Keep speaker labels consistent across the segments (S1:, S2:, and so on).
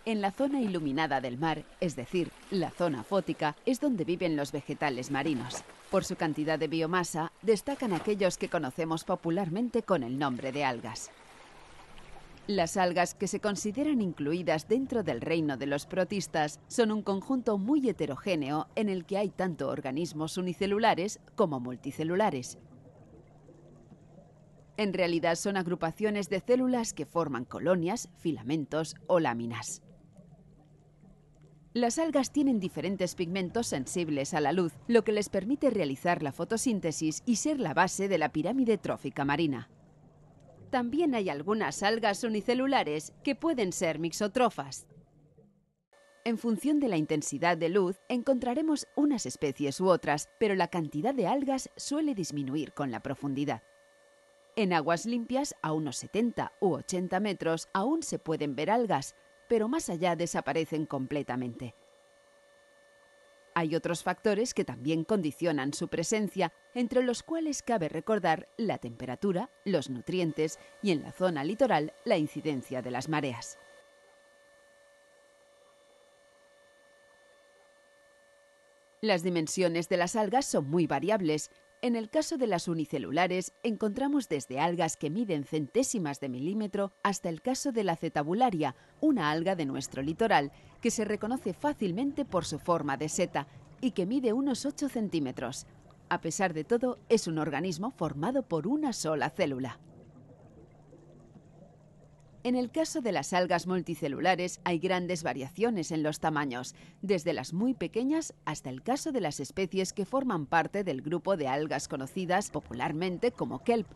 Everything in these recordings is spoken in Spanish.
S1: En la zona iluminada del mar, es decir, la zona fótica, es donde viven los vegetales marinos. Por su cantidad de biomasa, destacan aquellos que conocemos popularmente con el nombre de algas. Las algas, que se consideran incluidas dentro del reino de los protistas, son un conjunto muy heterogéneo en el que hay tanto organismos unicelulares como multicelulares. En realidad son agrupaciones de células que forman colonias, filamentos o láminas. Las algas tienen diferentes pigmentos sensibles a la luz, lo que les permite realizar la fotosíntesis y ser la base de la pirámide trófica marina. También hay algunas algas unicelulares que pueden ser mixótrofas. En función de la intensidad de luz, encontraremos unas especies u otras, pero la cantidad de algas suele disminuir con la profundidad. En aguas limpias, a unos 70 u 80 metros, aún se pueden ver algas, pero más allá desaparecen completamente. Hay otros factores que también condicionan su presencia, entre los cuales cabe recordar la temperatura, los nutrientes y, en la zona litoral, la incidencia de las mareas. Las dimensiones de las algas son muy variables. En el caso de las unicelulares, encontramos desde algas que miden centésimas de milímetro hasta el caso de la acetabularia, una alga de nuestro litoral, que se reconoce fácilmente por su forma de seta y que mide unos 8 centímetros. A pesar de todo, es un organismo formado por una sola célula. En el caso de las algas multicelulares hay grandes variaciones en los tamaños, desde las muy pequeñas hasta el caso de las especies que forman parte del grupo de algas conocidas popularmente como kelp,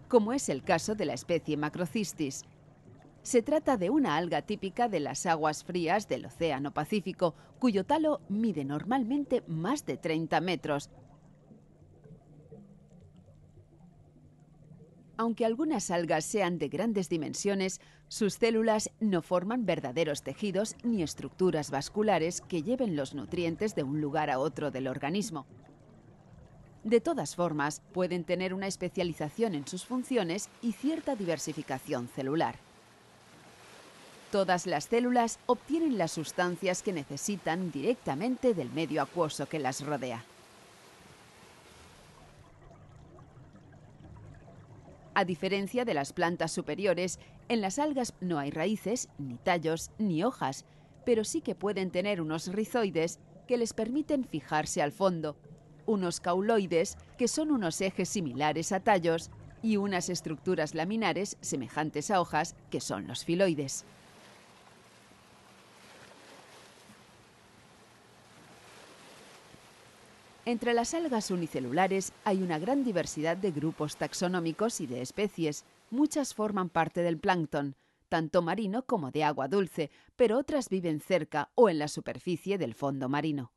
S1: como es el caso de la especie Macrocystis. Se trata de una alga típica de las aguas frías del Océano Pacífico, cuyo talo mide normalmente más de 30 metros. Aunque algunas algas sean de grandes dimensiones, sus células no forman verdaderos tejidos ni estructuras vasculares que lleven los nutrientes de un lugar a otro del organismo. De todas formas, pueden tener una especialización en sus funciones y cierta diversificación celular. Todas las células obtienen las sustancias que necesitan directamente del medio acuoso que las rodea. A diferencia de las plantas superiores, en las algas no hay raíces, ni tallos, ni hojas, pero sí que pueden tener unos rizoides que les permiten fijarse al fondo, unos cauloides, que son unos ejes similares a tallos, y unas estructuras laminares semejantes a hojas, que son los filoides. Entre las algas unicelulares hay una gran diversidad de grupos taxonómicos y de especies. Muchas forman parte del plancton, tanto marino como de agua dulce, pero otras viven cerca o en la superficie del fondo marino.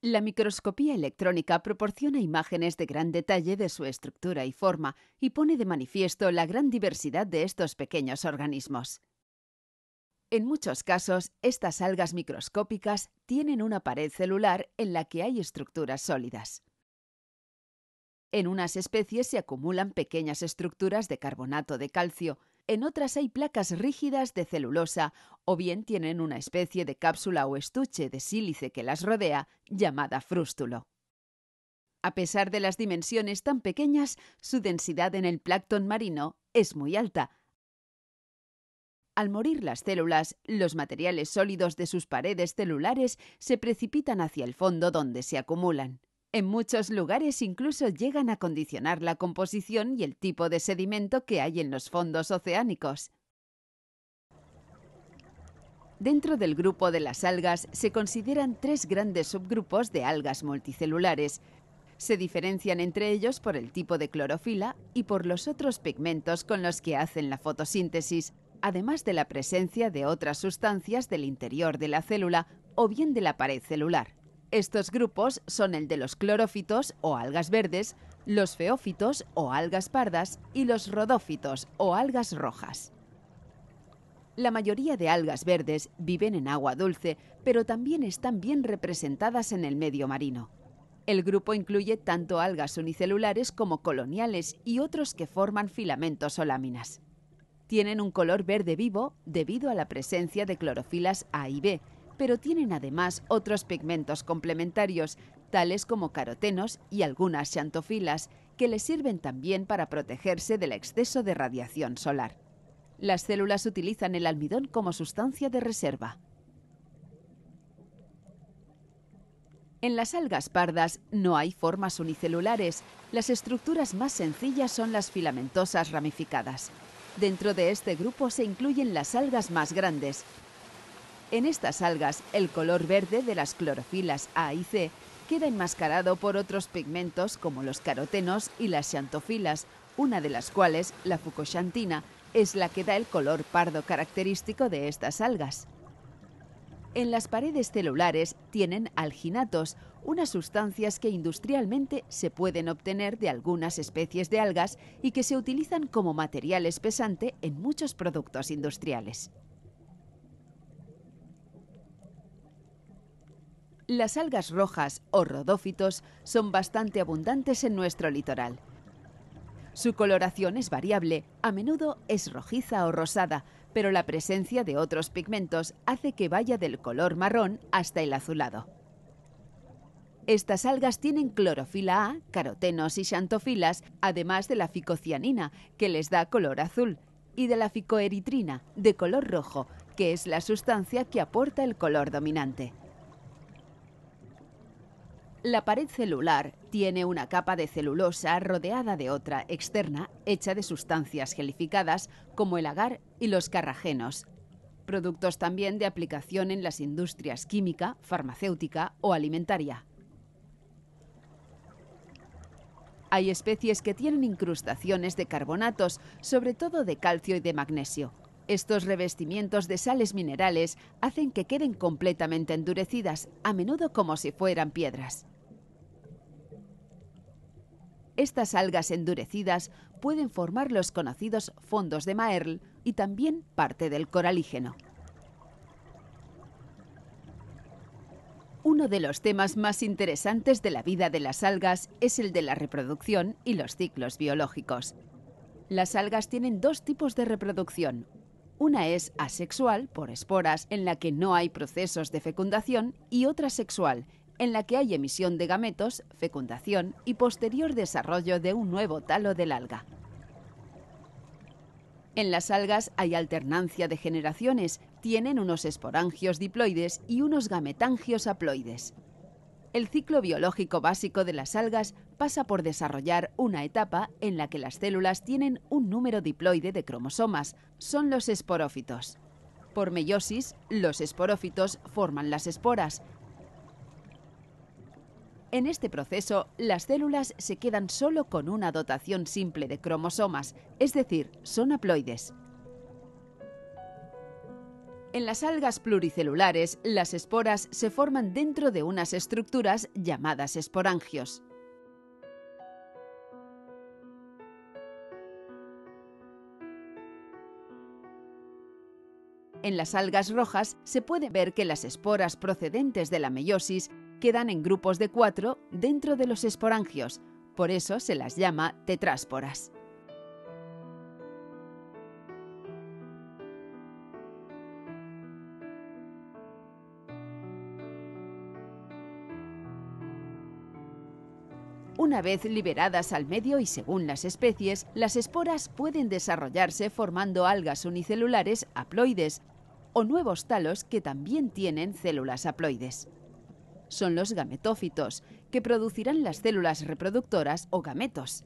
S1: La microscopía electrónica proporciona imágenes de gran detalle de su estructura y forma y pone de manifiesto la gran diversidad de estos pequeños organismos. En muchos casos, estas algas microscópicas tienen una pared celular en la que hay estructuras sólidas. En unas especies se acumulan pequeñas estructuras de carbonato de calcio, en otras hay placas rígidas de celulosa o bien tienen una especie de cápsula o estuche de sílice que las rodea, llamada frústulo. A pesar de las dimensiones tan pequeñas, su densidad en el plancton marino es muy alta. Al morir las células, los materiales sólidos de sus paredes celulares se precipitan hacia el fondo donde se acumulan. En muchos lugares incluso llegan a condicionar la composición y el tipo de sedimento que hay en los fondos oceánicos. Dentro del grupo de las algas se consideran 3 grandes subgrupos de algas multicelulares. Se diferencian entre ellos por el tipo de clorofila y por los otros pigmentos con los que hacen la fotosíntesis, además de la presencia de otras sustancias del interior de la célula o bien de la pared celular. Estos grupos son el de los clorófitos o algas verdes, los feófitos o algas pardas y los rodófitos o algas rojas. La mayoría de algas verdes viven en agua dulce, pero también están bien representadas en el medio marino. El grupo incluye tanto algas unicelulares como coloniales y otros que forman filamentos o láminas. Tienen un color verde vivo debido a la presencia de clorofilas A y B, pero tienen además otros pigmentos complementarios, tales como carotenos y algunas xantofilas, que les sirven también para protegerse del exceso de radiación solar. Las células utilizan el almidón como sustancia de reserva. En las algas pardas no hay formas unicelulares. Las estructuras más sencillas son las filamentosas ramificadas. Dentro de este grupo se incluyen las algas más grandes. En estas algas, el color verde de las clorofilas A y C queda enmascarado por otros pigmentos como los carotenos y las xantofilas, una de las cuales, la fucoxantina, es la que da el color pardo característico de estas algas. En las paredes celulares tienen alginatos, unas sustancias que industrialmente se pueden obtener de algunas especies de algas y que se utilizan como material espesante en muchos productos industriales. Las algas rojas o rodófitos son bastante abundantes en nuestro litoral. Su coloración es variable, a menudo es rojiza o rosada, pero la presencia de otros pigmentos hace que vaya del color marrón hasta el azulado. Estas algas tienen clorofila A, carotenos y xantofilas, además de la ficocianina, que les da color azul, y de la ficoeritrina, de color rojo, que es la sustancia que aporta el color dominante. La pared celular tiene una capa de celulosa rodeada de otra externa hecha de sustancias gelificadas como el agar y los carragenos, productos también de aplicación en las industrias química, farmacéutica o alimentaria. Hay especies que tienen incrustaciones de carbonatos, sobre todo de calcio y de magnesio. Estos revestimientos de sales minerales hacen que queden completamente endurecidas, a menudo como si fueran piedras. Estas algas endurecidas pueden formar los conocidos fondos de Maerl y también parte del coralígeno. Uno de los temas más interesantes de la vida de las algas es el de la reproducción y los ciclos biológicos. Las algas tienen dos tipos de reproducción. Una es asexual, por esporas, en la que no hay procesos de fecundación, y otra sexual, en la que hay emisión de gametos, fecundación y posterior desarrollo de un nuevo talo del alga. En las algas hay alternancia de generaciones, tienen unos esporangios diploides y unos gametangios haploides. El ciclo biológico básico de las algas pasa por desarrollar una etapa en la que las células tienen un número diploide de cromosomas, son los esporófitos. Por meiosis, los esporófitos forman las esporas. En este proceso, las células se quedan solo con una dotación simple de cromosomas, es decir, son haploides. En las algas pluricelulares, las esporas se forman dentro de unas estructuras llamadas esporangios. En las algas rojas se puede ver que las esporas procedentes de la meiosis quedan en grupos de 4 dentro de los esporangios, por eso se las llama tetrásporas. Una vez liberadas al medio y según las especies, las esporas pueden desarrollarse formando algas unicelulares haploides o nuevos talos que también tienen células haploides. Son los gametófitos, que producirán las células reproductoras o gametos.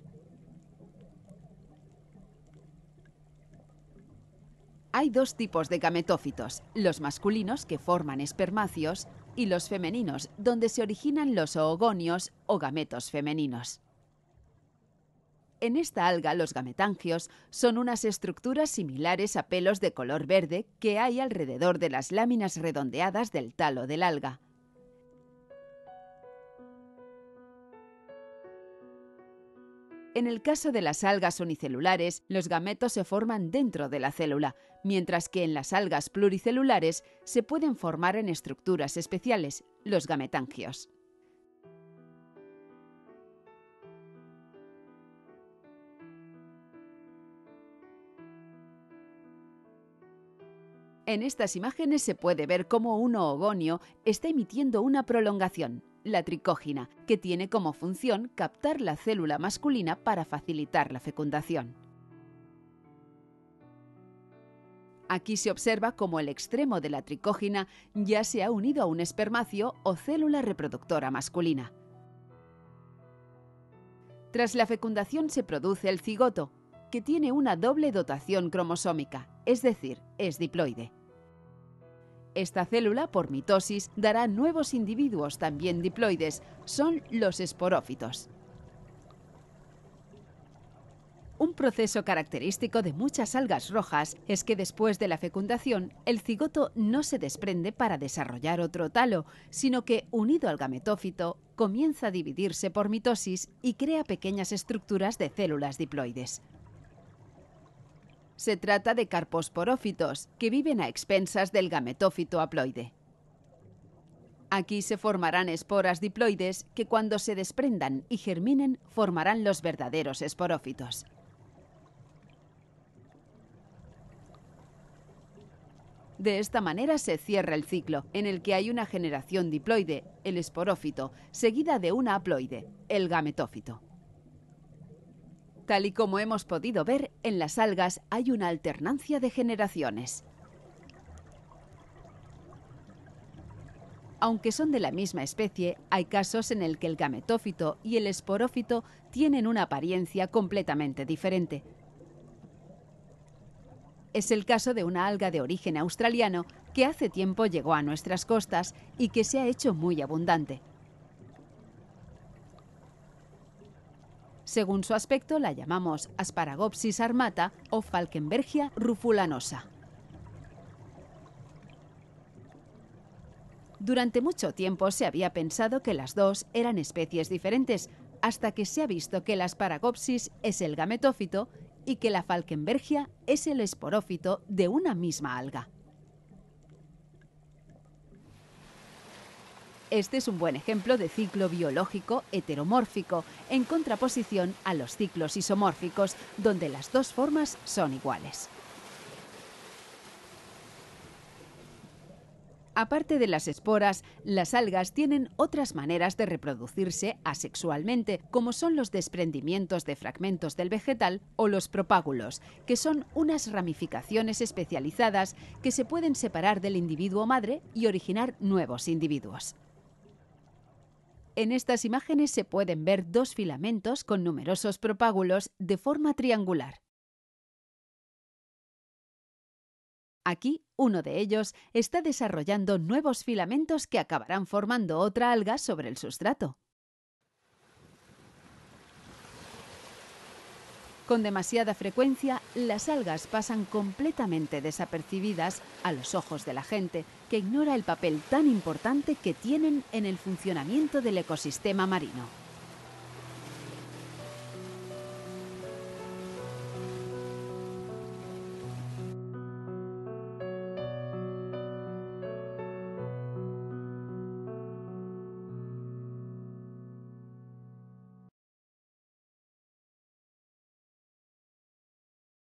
S1: Hay dos tipos de gametófitos, los masculinos que forman espermáceos y los femeninos, donde se originan los oogonios o gametos femeninos. En esta alga, los gametangios son unas estructuras similares a pelos de color verde que hay alrededor de las láminas redondeadas del talo del alga. En el caso de las algas unicelulares, los gametos se forman dentro de la célula, mientras que en las algas pluricelulares se pueden formar en estructuras especiales, los gametangios. En estas imágenes se puede ver cómo un oogonio está emitiendo una prolongación, la tricógina, que tiene como función captar la célula masculina para facilitar la fecundación. Aquí se observa cómo el extremo de la tricógina ya se ha unido a un espermacio o célula reproductora masculina. Tras la fecundación se produce el cigoto, que tiene una doble dotación cromosómica, es decir, es diploide. Esta célula, por mitosis, dará nuevos individuos también diploides, son los esporófitos. Un proceso característico de muchas algas rojas es que después de la fecundación, el cigoto no se desprende para desarrollar otro talo, sino que, unido al gametófito, comienza a dividirse por mitosis y crea pequeñas estructuras de células diploides. Se trata de carposporófitos, que viven a expensas del gametófito haploide. Aquí se formarán esporas diploides que cuando se desprendan y germinen formarán los verdaderos esporófitos. De esta manera se cierra el ciclo, en el que hay una generación diploide, el esporófito, seguida de una haploide, el gametófito. Tal y como hemos podido ver, en las algas hay una alternancia de generaciones. Aunque son de la misma especie, hay casos en el que el gametófito y el esporófito tienen una apariencia completamente diferente. Es el caso de una alga de origen australiano que hace tiempo llegó a nuestras costas y que se ha hecho muy abundante. Según su aspecto, la llamamos Asparagopsis armata o Falkenbergia rufulanosa. Durante mucho tiempo se había pensado que las dos eran especies diferentes, hasta que se ha visto que la Asparagopsis es el gametófito y que la Falkenbergia es el esporófito de una misma alga. Este es un buen ejemplo de ciclo biológico heteromórfico, en contraposición a los ciclos isomórficos, donde las dos formas son iguales. Aparte de las esporas, las algas tienen otras maneras de reproducirse asexualmente, como son los desprendimientos de fragmentos del vegetal o los propágulos, que son unas ramificaciones especializadas que se pueden separar del individuo madre y originar nuevos individuos. En estas imágenes se pueden ver dos filamentos con numerosos propágulos de forma triangular. Aquí, uno de ellos está desarrollando nuevos filamentos que acabarán formando otra alga sobre el sustrato. Con demasiada frecuencia, las algas pasan completamente desapercibidas a los ojos de la gente, que ignora el papel tan importante que tienen en el funcionamiento del ecosistema marino.